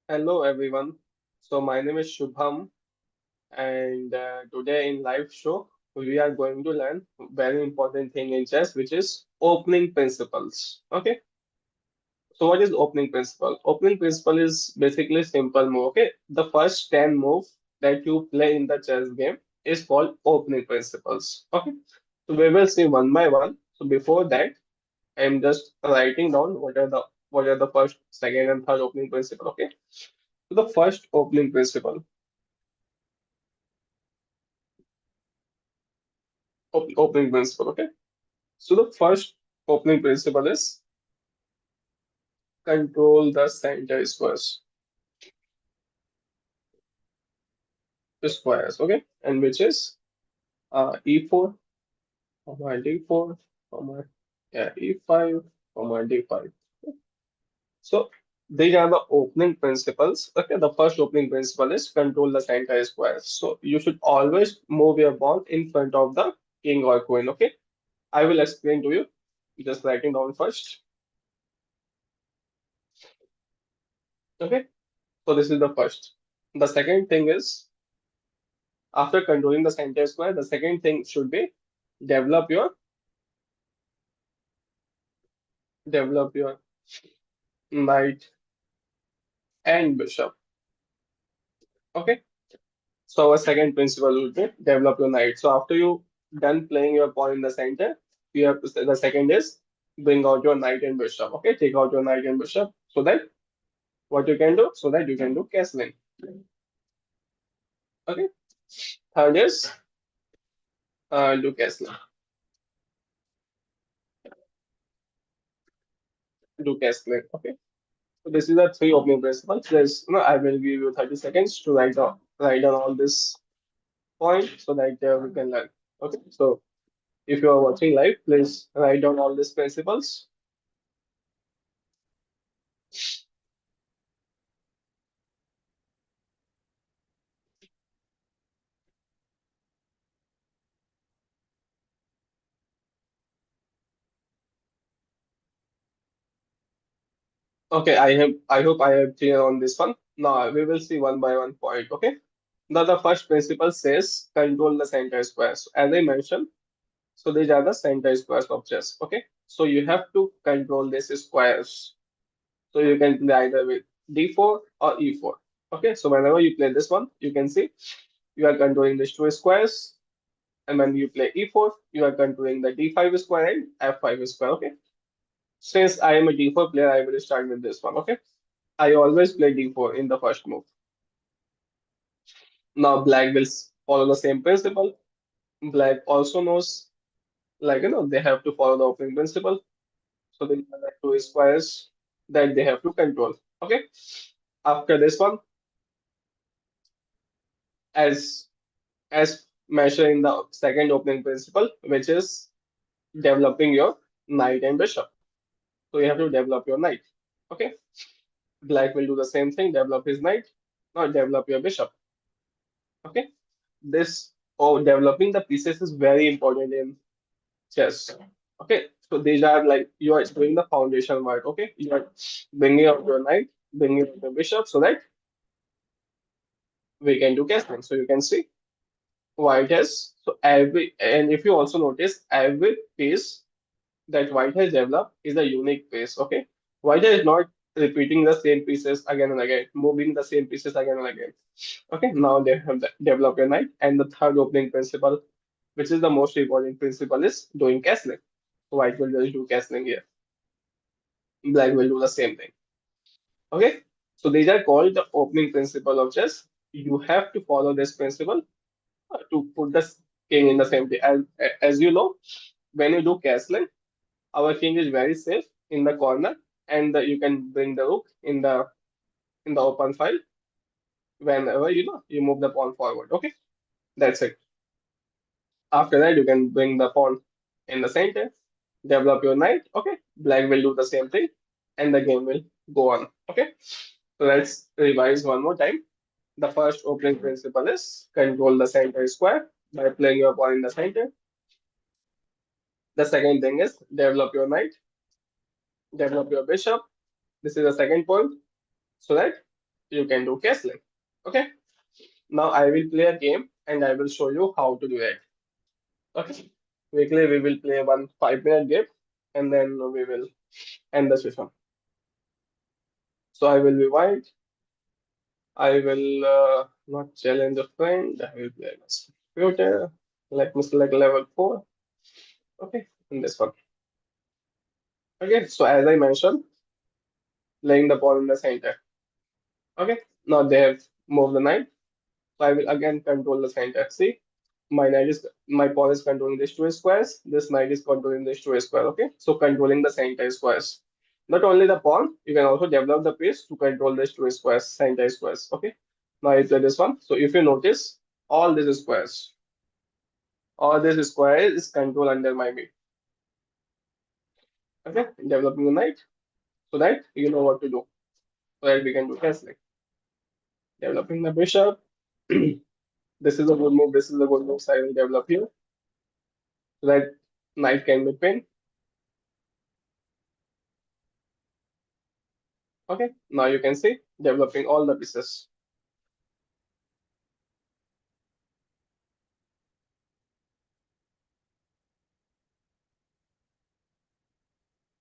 Hello everyone. So my name is Shubham, and today in live show we are going to learn very important thing in chess, which is opening principles. Okay. So what is opening principle? Opening principle is basically simple move. Okay. The first 10 move that you play in the chess game is called opening principles. Okay. So we will see one by one. So before that, I am just writing down what are the first, second, and third opening principle. Okay. So the first opening principle. Opening principle. Okay. So the first opening principle is control the center squares. Okay. And which is e4, comma d4, comma e5, comma d5. So these are the opening principles. Okay. The first opening principle is control the center squares. So you should always move your pawn in front of the king or queen. Okay. I will explain to you. Just writing down first. Okay. So this is the first. The second thing is after controlling the center square, the second thing should be develop your develop your knight and bishop. Okay. So our second principle would be develop your knight. So after you done playing your pawn in the center, you have to say the second is bring out your knight and bishop. Okay, take out your knight and bishop so that what you can do so that you can do castling. Okay. Third is do castling. Do castling. Okay. So this is the three opening principles. I will give you 30 seconds to write down all this point so that we can learn. Okay, so if you are watching live, please write down all these principles. Okay, I hope I am clear on this one. Now we will see one by one point. Okay, now the first principle says control the center squares. As I mentioned, so these are the center squares of chess. Okay, so you have to control these squares. So you can play either with d4 or e4. Okay, so whenever you play this one, you can see you are controlling these two squares. And when you play e4, you are controlling the d5 square and f5 square. Okay. Since I am a d4 player, I will start with this one. Okay. I always play d4 in the first move. Now black will follow the same principle. Black also knows, they have to follow the opening principle. So they have like two squares that they have to control. Okay. After this one, as as mentioned in the second opening principle, which is developing your knight and bishop. So you have to develop your knight. Okay. Black will do the same thing, develop his knight, not develop your bishop. Okay. This developing the pieces is very important in chess. Okay. So these are like you are doing the foundation work. Okay. You are bringing up your knight, bringing up your bishop so that we can do castling. So you can see white has so every and if you also notice every piece that white has developed is a unique piece. Okay, white is not repeating the same pieces again and again, moving the same pieces again and again. Okay, now they have developed a knight, and the third opening principle, which is the most important principle, is doing castling. White will just do castling here. Black will do the same thing. Okay, so these are called the opening principle of chess. You have to follow this principle to put the king in the same place. As you know, when you do castling, our king is very safe in the corner, and you can bring the rook in the open file whenever you move the pawn forward. Okay, that's it. After that, you can bring the pawn in the center, develop your knight. Okay, black will do the same thing, and the game will go on. Okay, so let's revise one more time. The first opening principle is control the center square by playing your pawn in the center. The second thing is develop your knight, develop your bishop. This is the second point so that you can do castling. Okay, now I will play a game and I will show you how to do it. Okay, quickly we will play one 5 minute game and then we will end the session. So I will be white. I will not challenge a friend. I will play my computer. Let me select level 4. Okay, in this one. Okay, so as I mentioned, laying the pawn in the center. Okay, now they have moved the knight. So I will again control the center. See, my pawn is controlling these two squares. This knight is controlling these two squares. Okay, so controlling the center squares. Not only the pawn, you can also develop the piece to control these two squares, center squares. Okay, now I play this one. So if you notice, all these squares, all this square is control under my mid. Okay, developing the knight so that you know what to do. So that we can do castling. Developing the bishop. This is a good move. This is a good move. So I will develop here so that knight can be pinned. Okay, now you can see developing all the pieces.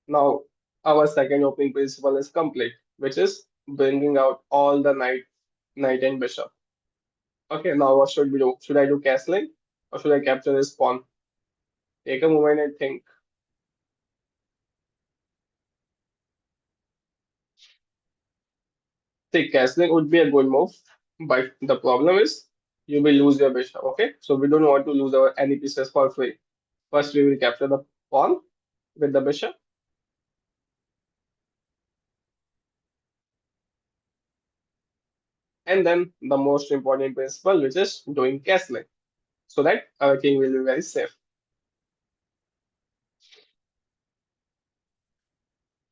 Now our second opening principle is complete, which is bringing out all the knight and bishop. Okay, now what should we do? Should I do castling or should I capture this pawn? Take a moment and think. See, castling would be a good move, but the problem is you will lose your bishop. Okay, so we don't want to lose our any pieces for free. First, we will capture the pawn with the bishop, and then the most important principle, which is doing castling, so that our king will be very safe.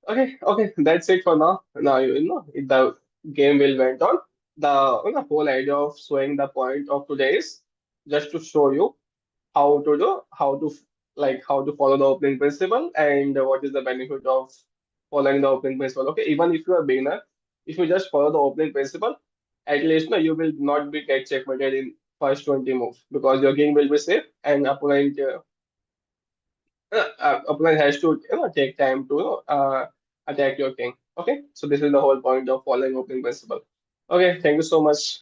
Okay, okay, that's it for now. Now you know the game will went on. The whole idea of showing the point of today is just to show you how to do how to follow the opening principle and what is the benefit of following the opening principle. Okay, even if you are a beginner, if you just follow the opening principle, at least no, you will not be get checkmated in first 20 moves because your king will be safe and opponent has to take time to attack your king. Okay, so this is the whole point of following opening principle. Okay, thank you so much.